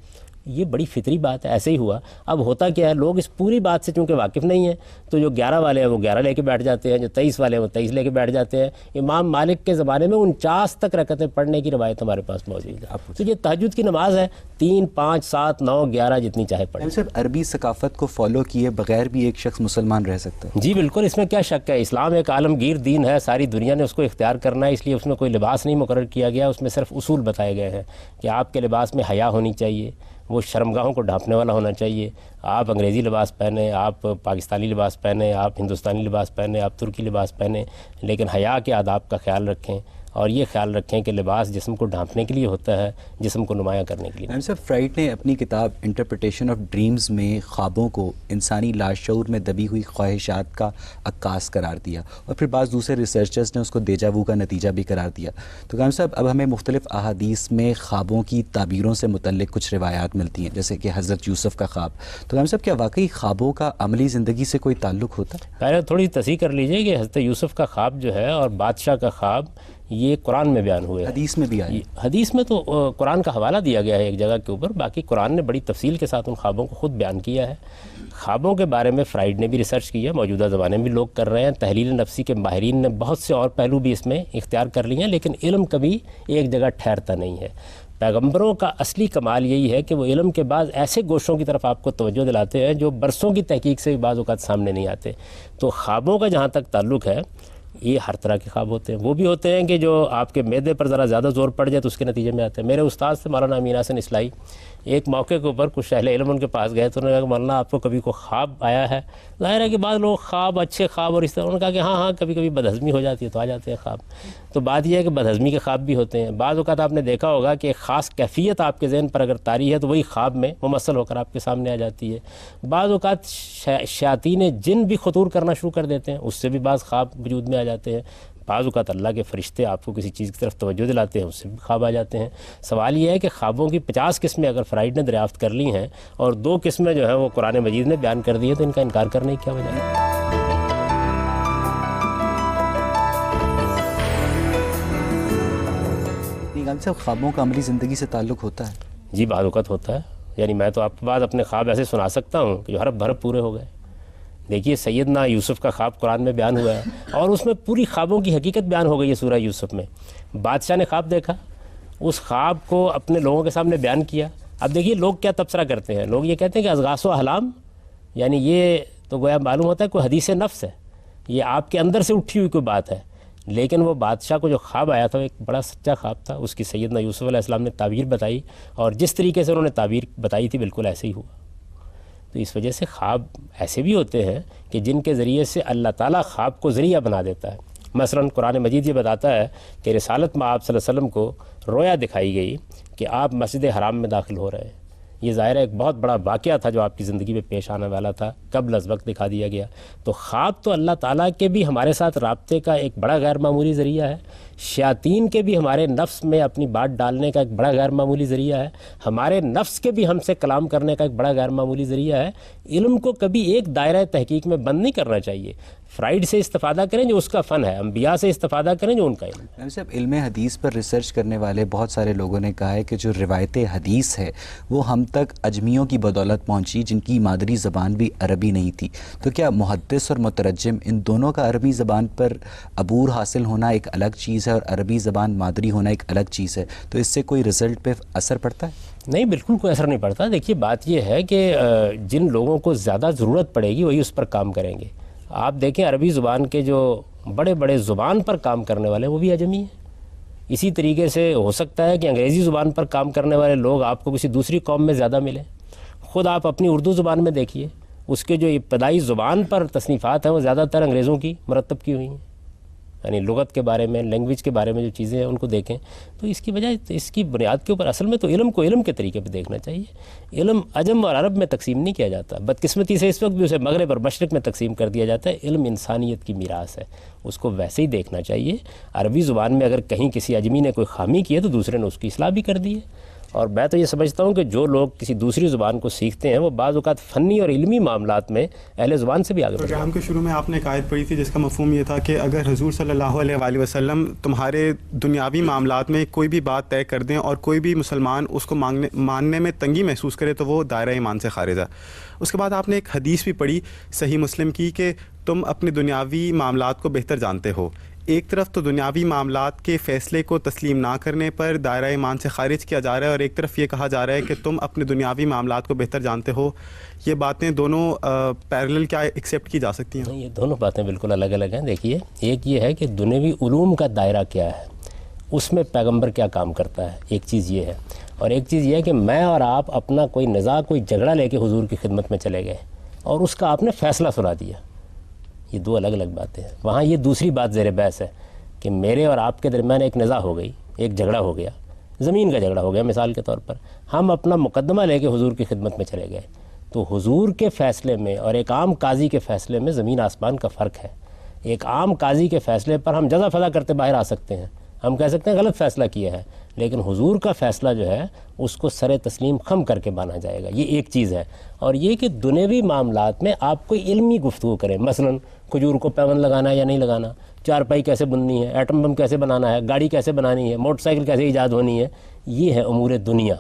یہ بڑی فطری بات ہے, ایسے ہی ہوا. اب ہوتا کیا ہے, لوگ اس پوری بات سے چونکہ واقف نہیں ہیں, تو جو 11 والے ہیں وہ 11 لے کے بیٹھ جاتے ہیں, جو 23 والے ہیں وہ 23 لے کے بیٹھ جاتے ہیں. امام مالک کے زمانے میں 49 تک رکعتیں پڑھنے کی روایت ہمارے پاس موجود ہے. تو یہ تہجد کی نماز ہے, 3, 5, 7, 9, 11 جتنی چاہے پڑھیں. صرف عربی ثقافت کو فالو کیے بغیر بھی ایک شخص مسلمان رہ سکتا ہے؟ جی بالکل, اس میں کیا شک ہے. اسلام ایک عالمگیر دین ہے, ساری دنیا نے اس کو اختیار کرنا ہے, اس لیے اس میں کوئی لباس نہیں مقرر کیا گیا. اس میں صرف اصول بتائے گئے ہیں کہ آپ کے لباس میں حیا ہونی چاہیے, وہ شرمگاہوں کو ڈھانپنے والا ہونا چاہیے. آپ انگریزی لباس پہنیں, آپ پاکستانی لباس پہنیں, آپ ہندوستانی لباس پہنیں, آپ ترکی لباس پہنیں, لیکن حیا کے آداب کا خیال رکھیں, اور یہ خیال رکھیں کہ لباس جسم کو ڈھانپنے کے لیے ہوتا ہے, جسم کو نمایاں کرنے کے لیے. صاحب فرائڈ نے اپنی کتاب انٹرپریٹیشن آف ڈریمز میں خوابوں کو انسانی لاشعور میں دبی ہوئی خواہشات کا عکاس قرار دیا, اور پھر بعض دوسرے ریسرچرز نے اس کو دیجا وو کا نتیجہ بھی قرار دیا. تو قائم صاحب اب ہمیں مختلف احادیث میں خوابوں کی تعبیروں سے متعلق کچھ روایات ملتی ہیں, جیسے کہ حضرت یوسف کا خواب. تو قائم صاحب کیا واقعی خوابوں کا عملی زندگی سے کوئی تعلق ہوتا ہے؟ پہلے تھوڑی تصحیح کر لیجئے کہ حضرت یوسف کا خواب جو ہے اور بادشاہ کا خواب یہ قرآن میں بیان ہوئے ہیں. حدیث میں بھی آئے. حدیث میں تو قرآن کا حوالہ دیا گیا ہے ایک جگہ کے اوپر، باقی قرآن نے بڑی تفصیل کے ساتھ ان خوابوں کو خود بیان کیا ہے. خوابوں کے بارے میں فرائڈ نے بھی ریسرچ کیا، موجودہ زمانے میں بھی لوگ کر رہے ہیں، تحلیل نفسی کے ماہرین نے بہت سے اور پہلو بھی اس میں اختیار کر لیے ہیں، لیکن علم کبھی ایک جگہ ٹھہرتا نہیں ہے. پیغمبروں کا اصلی کمال یہی ہے کہ وہ علم کے بعد ایسے گوشوں کی طرف آپ کو توجہ دلاتے ہیں جو برسوں کی تحقیق سے بھی بعض اوقات سامنے نہیں آتے. تو خوابوں کا جہاں تک تعلق ہے، یہ ہر طرح کے خواب ہوتے ہیں. وہ بھی ہوتے ہیں کہ جو آپ کے معدے پر ذرا زیادہ زور پڑ جائے تو اس کے نتیجے میں آتے ہیں. میرے استاد سے مولانا امین حسن اصلاحی ایک موقع کے اوپر کچھ اہل علم ان کے پاس گئے تو انہوں نے کہا کہ مولانا آپ کو کبھی کوئی خواب آیا ہے؟ ظاہر ہے کہ بعض لوگ خواب اچھے خواب اور اس طرح، انہوں نے کہا کہ ہاں کبھی کبھی بدہضمی ہو جاتی ہے تو آ جاتے ہیں خواب. تو بات یہ ہے کہ بدہضمی کے خواب بھی ہوتے ہیں. بعض اوقات آپ نے دیکھا ہوگا کہ ایک خاص کیفیت آپ کے ذہن پر اگر طاری ہے تو وہی خواب میں ممثل ہو کر آپ کے سامنے آ جاتی ہے. بعض اوقات شیاطین جن بھی خطور کرنا شروع کر دیتے ہیں، اس سے بھی بعض خواب وجود میں آ جاتے ہیں. بعض اوقات اللہ کے فرشتے آپ کو کسی چیز کی طرف توجہ دلاتے ہیں، اس سے بھی خواب آ جاتے ہیں. سوال یہ ہے کہ خوابوں کی 50 قسمیں اگر فرائڈ نے دریافت کر لی ہیں اور 2 قسمیں جو ہیں وہ قرآن مجید نے بیان کر دی ہیں، تو ان کا انکار کرنے کی کیا وجہ ہے؟ صاحب خوابوں کا عملی زندگی سے تعلق ہوتا ہے؟ جی بعض اوقات ہوتا ہے. یعنی میں تو آپ کے بعد اپنے خواب ایسے سنا سکتا ہوں کہ جو حرف بھرف پورے ہو گئے. دیکھیے سیدنا یوسف کا خواب قرآن میں بیان ہوا ہے اور اس میں پوری خوابوں کی حقیقت بیان ہو گئی ہے سورہ یوسف میں. بادشاہ نے خواب دیکھا، اس خواب کو اپنے لوگوں کے سامنے بیان کیا. اب دیکھیے لوگ کیا تبصرہ کرتے ہیں، لوگ یہ کہتے ہیں کہ اضغاث و احلام، یعنی یہ تو گویا معلوم ہوتا ہے کوئی حدیث نفس ہے، یہ آپ کے اندر سے اٹھی ہوئی کوئی بات ہے. لیکن وہ بادشاہ کو جو خواب آیا تھا وہ ایک بڑا سچا خواب تھا. اس کی سیدنا یوسف علیہ السلام نے تعبیر بتائی اور جس طریقے سے انہوں نے تعبیر بتائی تھی بالکل ایسے ہی ہوا. تو اس وجہ سے خواب ایسے بھی ہوتے ہیں کہ جن کے ذریعے سے اللہ تعالیٰ خواب کو ذریعہ بنا دیتا ہے. مثلا قرآن مجید یہ بتاتا ہے کہ رسالت میں آپ صلی اللہ علیہ وسلم کو رویا دکھائی گئی کہ آپ مسجد حرام میں داخل ہو رہے ہیں. یہ ظاہر ہے ایک بہت بڑا واقعہ تھا جو آپ کی زندگی میں پیش آنے والا تھا، قبل از وقت دکھا دیا گیا. تو خواب تو اللہ تعالیٰ کے بھی ہمارے ساتھ رابطے کا ایک بڑا غیر معمولی ذریعہ ہے، شیاطین کے بھی ہمارے نفس میں اپنی بات ڈالنے کا ایک بڑا غیر معمولی ذریعہ ہے، ہمارے نفس کے بھی ہم سے کلام کرنے کا ایک بڑا غیر معمولی ذریعہ ہے. علم کو کبھی ایک دائرہ تحقیق میں بند نہیں کرنا چاہیے. فرائڈ سے استفادہ کریں جو اس کا فن ہے، انبیاء سے استفادہ کریں جو ان کا علم ہے. صاحب علم حدیث پر ریسرچ کرنے والے بہت سارے لوگوں نے کہا ہے کہ جو روایت حدیث ہے وہ ہم تک اجمیوں کی بدولت پہنچی جن کی مادری زبان بھی عربی نہیں تھی. تو کیا محدث اور مترجم ان دونوں کا عربی زبان پر عبور حاصل ہونا ایک الگ چیز ہے اور عربی زبان مادری ہونا ایک الگ چیز ہے؟ تو اس سے کوئی رزلٹ پہ اثر پڑتا ہے؟ نہیں، بالکل کوئی اثر نہیں پڑتا. دیکھیے بات یہ ہے کہ جن لوگوں کو زیادہ ضرورت پڑے گی وہی اس پر کام کریں گے. آپ دیکھیں عربی زبان کے جو بڑے بڑے زبان پر کام کرنے والے وہ بھی اجمی ہیں. اسی طریقے سے ہو سکتا ہے کہ انگریزی زبان پر کام کرنے والے لوگ آپ کو کسی دوسری قوم میں زیادہ ملیں. خود آپ اپنی اردو زبان میں دیکھیے، اس کے جو ابتدائی زبان پر تصنیفات ہیں وہ زیادہ تر انگریزوں کی مرتب کی ہوئی ہیں. یعنی لغت کے بارے میں، لینگویج کے بارے میں جو چیزیں ہیں ان کو دیکھیں تو اس کی وجہ اس کی بنیاد کے اوپر اصل میں تو علم کو علم کے طریقے پہ دیکھنا چاہیے. علم عجم اور عرب میں تقسیم نہیں کیا جاتا. بدقسمتی سے اس وقت بھی اسے مغرب اور مشرق میں تقسیم کر دیا جاتا ہے. علم انسانیت کی میراث ہے، اس کو ویسے ہی دیکھنا چاہیے. عربی زبان میں اگر کہیں کسی اجمی نے کوئی خامی کی ہے تو دوسرے نے اس کی اصلاح بھی کر دی ہے. اور میں تو یہ سمجھتا ہوں کہ جو لوگ کسی دوسری زبان کو سیکھتے ہیں وہ بعض اوقات فنی اور علمی معاملات میں اہل زبان سے بھی آگے بڑھتے ہیں. پروگرام کے شروع میں آپ نے ایک آیت پڑھی تھی جس کا مفہوم یہ تھا کہ اگر حضور صلی اللہ علیہ وآلہ وسلم تمہارے دنیاوی معاملات میں کوئی بھی بات طے کر دیں اور کوئی بھی مسلمان اس کو ماننے میں تنگی محسوس کرے تو وہ دائرہ ایمان سے خارج ہے. اس کے بعد آپ نے ایک حدیث بھی پڑھی صحیح مسلم کی کہ تم اپنے دنیاوی معاملات کو بہتر جانتے ہو. ایک طرف تو دنیاوی معاملات کے فیصلے کو تسلیم نہ کرنے پر دائرہ ایمان سے خارج کیا جا رہا ہے اور ایک طرف یہ کہا جا رہا ہے کہ تم اپنے دنیاوی معاملات کو بہتر جانتے ہو. یہ باتیں دونوں پیرلل کیا ایکسیپٹ کی جا سکتی ہیں؟ یہ دونوں باتیں بالکل الگ الگ ہیں. دیکھیے ایک یہ ہے کہ دنیاوی علوم کا دائرہ کیا ہے، اس میں پیغمبر کیا کام کرتا ہے، ایک چیز یہ ہے. اور ایک چیز یہ ہے کہ میں اور آپ اپنا کوئی نزاع کوئی جھگڑا لے کے حضور کی خدمت میں چلے گئے اور اس کا آپ نے فیصلہ سنا دیا. یہ دو الگ الگ باتیں ہیں. وہاں یہ دوسری بات زیر بحث ہے کہ میرے اور آپ کے درمیان ایک نزاع ہو گئی، ایک جھگڑا ہو گیا، زمین کا جھگڑا ہو گیا مثال کے طور پر. ہم اپنا مقدمہ لے کے حضور کی خدمت میں چلے گئے تو حضور کے فیصلے میں اور ایک عام قاضی کے فیصلے میں زمین آسمان کا فرق ہے. ایک عام قاضی کے فیصلے پر ہم جزا فضا کرتے باہر آ سکتے ہیں، ہم کہہ سکتے ہیں غلط فیصلہ کیا ہے، لیکن حضور کا فیصلہ جو ہے اس کو سر تسلیم خم کر کے مانا جائے گا. یہ ایک چیز ہے. اور یہ کہ دنیوی معاملات میں آپ کوئی علمی گفتگو کریں، مثلا کھجور کو پیوند لگانا ہے یا نہیں لگانا، چارپائی کیسے بننی ہے، ایٹم بم کیسے بنانا ہے، گاڑی کیسے بنانی ہے، موٹر سائیکل کیسے ایجاد ہونی ہے، یہ ہے امور دنیا.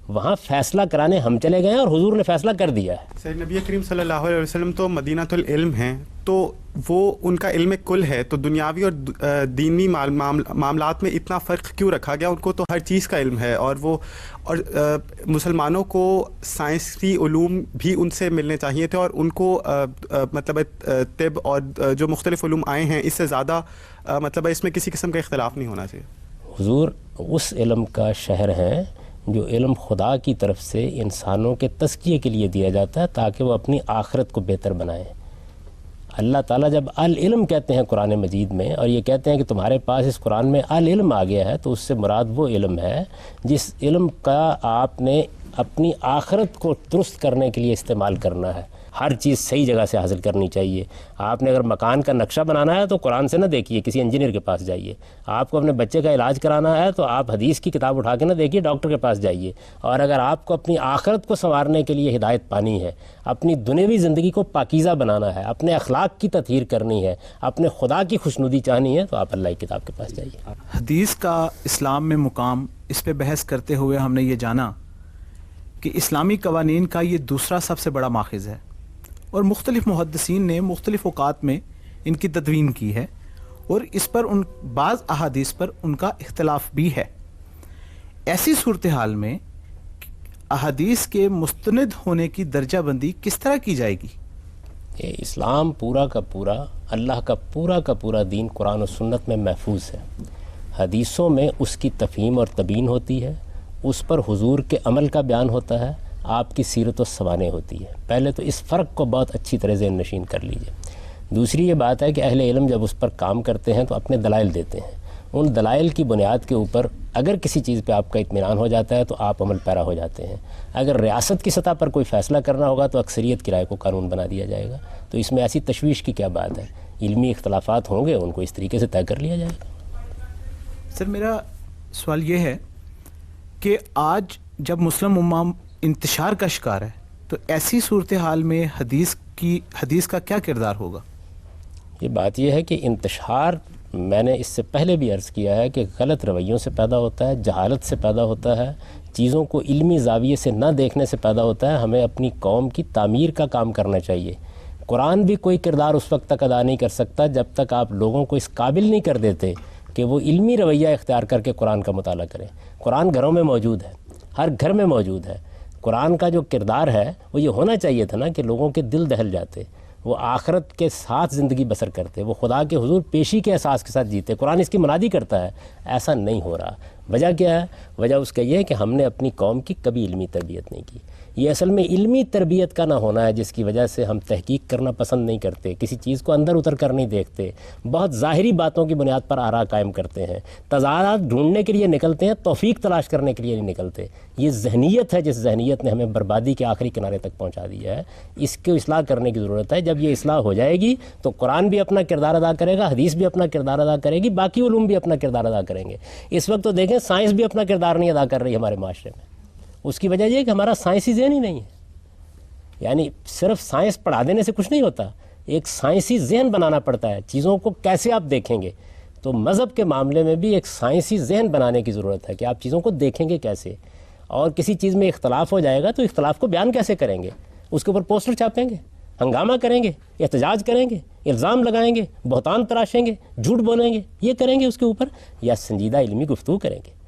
وہاں فیصلہ کرانے ہم چلے گئے ہیں اور حضور نے فیصلہ کر دیا ہے. سید نبی کریم صلی اللہ علیہ وسلم تو مدینۃ العلم ہیں، تو وہ ان کا علم کل ہے، تو دنیاوی اور دینی معاملات میں اتنا فرق کیوں رکھا گیا؟ ان کو تو ہر چیز کا علم ہے، اور وہ اور مسلمانوں کو سائنسی علوم بھی ان سے ملنے چاہیے تھے، اور ان کو مطلب طب اور جو مختلف علوم آئے ہیں اس سے زیادہ مطلب اس میں کسی قسم کا اختلاف نہیں ہونا چاہیے. حضور اس علم کا شہر ہیں جو علم خدا کی طرف سے انسانوں کے تزکیے کے لیے دیا جاتا ہے تاکہ وہ اپنی آخرت کو بہتر بنائیں. اللہ تعالیٰ جب العلم کہتے ہیں قرآن مجید میں، اور یہ کہتے ہیں کہ تمہارے پاس اس قرآن میں العلم آ گیا ہے، تو اس سے مراد وہ علم ہے جس علم کا آپ نے اپنی آخرت کو درست کرنے کے لیے استعمال کرنا ہے. ہر چیز صحیح جگہ سے حاصل کرنی چاہیے. آپ نے اگر مکان کا نقشہ بنانا ہے تو قرآن سے نہ دیکھیے، کسی انجینئر کے پاس جائیے. آپ کو اپنے بچے کا علاج کرانا ہے تو آپ حدیث کی کتاب اٹھا کے نہ دیکھیے، ڈاکٹر کے پاس جائیے. اور اگر آپ کو اپنی آخرت کو سنوارنے کے لیے ہدایت پانی ہے، اپنی دنیوی زندگی کو پاکیزہ بنانا ہے، اپنے اخلاق کی تطہیر کرنی ہے، اپنے خدا کی خوشنودی چاہنی ہے، تو آپ اللہ کی کتاب کے پاس جائیے. حدیث کا اسلام میں مقام، اس پہ بحث کرتے ہوئے ہم نے یہ جانا کہ اسلامی قوانین کا یہ دوسرا سب سے بڑا ماخذ ہے، اور مختلف محدثین نے مختلف اوقات میں ان کی تدوین کی ہے، اور اس پر بعض احادیث پر ان کا اختلاف بھی ہے. ایسی صورتحال میں احادیث کے مستند ہونے کی درجہ بندی کس طرح کی جائے گی؟ کہ اسلام پورا کا پورا، اللہ کا پورا دین قرآن و سنت میں محفوظ ہے. حدیثوں میں اس کی تفہیم اور تبیین ہوتی ہے، اس پر حضور کے عمل کا بیان ہوتا ہے، آپ کی سیرت و سوانح ہوتی ہے. پہلے تو اس فرق کو بہت اچھی طرح ذہن نشین کر لیجئے. دوسری یہ بات ہے کہ اہل علم جب اس پر کام کرتے ہیں تو اپنے دلائل دیتے ہیں. ان دلائل کی بنیاد کے اوپر اگر کسی چیز پہ آپ کا اطمینان ہو جاتا ہے تو آپ عمل پیرا ہو جاتے ہیں. اگر ریاست کی سطح پر کوئی فیصلہ کرنا ہوگا تو اکثریت کی رائے کو قانون بنا دیا جائے گا. تو اس میں ایسی تشویش کی کیا بات ہے؟ علمی اختلافات ہوں گے، ان کو اس طریقے سے طے کر لیا جائے گا. سر میرا سوال یہ ہے کہ آج جب مسلم امہ انتشار کا شکار ہے تو ایسی صورتحال میں حدیث کا کیا کردار ہوگا؟ یہ بات یہ ہے کہ انتشار، میں نے اس سے پہلے بھی عرض کیا ہے کہ غلط رویوں سے پیدا ہوتا ہے، جہالت سے پیدا ہوتا ہے، چیزوں کو علمی زاویے سے نہ دیکھنے سے پیدا ہوتا ہے. ہمیں اپنی قوم کی تعمیر کا کام کرنا چاہیے. قرآن بھی کوئی کردار اس وقت تک ادا نہیں کر سکتا جب تک آپ لوگوں کو اس قابل نہیں کر دیتے کہ وہ علمی رویہ اختیار کر کے قرآن کا مطالعہ کریں. قرآن گھروں میں موجود ہے، ہر گھر میں موجود ہے. قرآن کا جو کردار ہے وہ یہ ہونا چاہیے تھا نا کہ لوگوں کے دل دہل جاتے، وہ آخرت کے ساتھ زندگی بسر کرتے، وہ خدا کے حضور پیشی کے احساس کے ساتھ جیتے. قرآن اس کی منادی کرتا ہے. ایسا نہیں ہو رہا. وجہ کیا ہے؟ وجہ اس کا یہ ہے کہ ہم نے اپنی قوم کی کبھی علمی تربیت نہیں کی. یہ اصل میں علمی تربیت کا نہ ہونا ہے جس کی وجہ سے ہم تحقیق کرنا پسند نہیں کرتے، کسی چیز کو اندر اتر کر نہیں دیکھتے، بہت ظاہری باتوں کی بنیاد پر آراء قائم کرتے ہیں، تضادات ڈھونڈنے کے لیے نکلتے ہیں، توفیق تلاش کرنے کے لیے نہیں نکلتے. یہ ذہنیت ہے جس ذہنیت نے ہمیں بربادی کے آخری کنارے تک پہنچا دیا ہے. اس کو اصلاح کرنے کی ضرورت ہے. جب یہ اصلاح ہو جائے گی تو قرآن بھی اپنا کردار ادا کرے گا، حدیث بھی اپنا کردار ادا کرے گی، باقی علوم بھی اپنا کردار ادا کریں گے. اس وقت تو دیکھیں سائنس بھی اپنا کردار نہیں ادا کر رہی ہمارے معاشرے میں. اس کی وجہ یہ ہے کہ ہمارا سائنسی ذہن ہی نہیں ہے. یعنی صرف سائنس پڑھا دینے سے کچھ نہیں ہوتا، ایک سائنسی ذہن بنانا پڑتا ہے. چیزوں کو کیسے آپ دیکھیں گے، تو مذہب کے معاملے میں بھی ایک سائنسی ذہن بنانے کی ضرورت ہے کہ آپ چیزوں کو دیکھیں گے کیسے. اور کسی چیز میں اختلاف ہو جائے گا تو اختلاف کو بیان کیسے کریں گے؟ اس کے اوپر پوسٹر چھاپیں گے، ہنگامہ کریں گے، احتجاج کریں گے، الزام لگائیں گے، بہتان تراشیں گے، جھوٹ بولیں گے، یہ کریں گے اس کے اوپر؟ یا سنجیدہ علمی گفتگو کریں گے،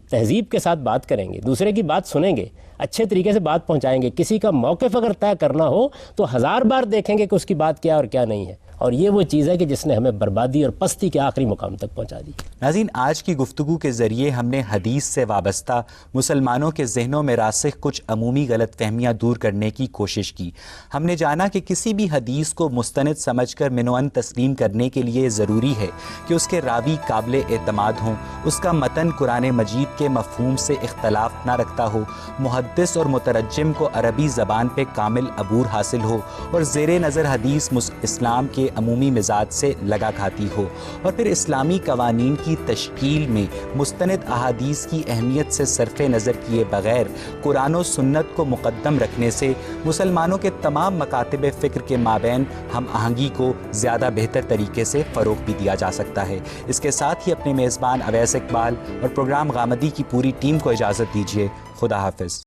تہذیب کے ساتھ بات کریں گے، دوسرے کی بات سنیں گے، اچھے طریقے سے بات پہنچائیں گے. کسی کا موقف اگر طے کرنا ہو تو 1000 بار دیکھیں گے کہ اس کی بات کیا اور کیا نہیں ہے. اور یہ وہ چیز ہے کہ جس نے ہمیں بربادی اور پستی کے آخری مقام تک پہنچا دی. ناظرین، آج کی گفتگو کے ذریعے ہم نے حدیث سے وابستہ مسلمانوں کے ذہنوں میں راسخ کچھ عمومی غلط فہمیاں دور کرنے کی کوشش کی. ہم نے جانا کہ کسی بھی حدیث کو مستند سمجھ کر منوعن تسلیم کرنے کے لیے ضروری ہے کہ اس کے راوی قابل اعتماد ہوں، اس کا متن قرآن مجید کے مفہوم سے اختلاف نہ رکھتا ہو، محدث محدث اور مترجم کو عربی زبان پہ کامل عبور حاصل ہو اور زیر نظر حدیث اسلام کے عمومی مزاج سے لگا کھاتی ہو، اور پھر اسلامی قوانین کی تشکیل میں مستند احادیث کی اہمیت سے صرف نظر کیے بغیر قرآن و سنت کو مقدم رکھنے سے مسلمانوں کے تمام مکاتب فکر کے مابین ہم آہنگی کو زیادہ بہتر طریقے سے فروغ بھی دیا جا سکتا ہے۔ اس کے ساتھ ہی اپنے میزبان اویس اقبال اور پروگرام غامدی کی پوری ٹیم کو اجازت دیجیے۔ خدا حافظ۔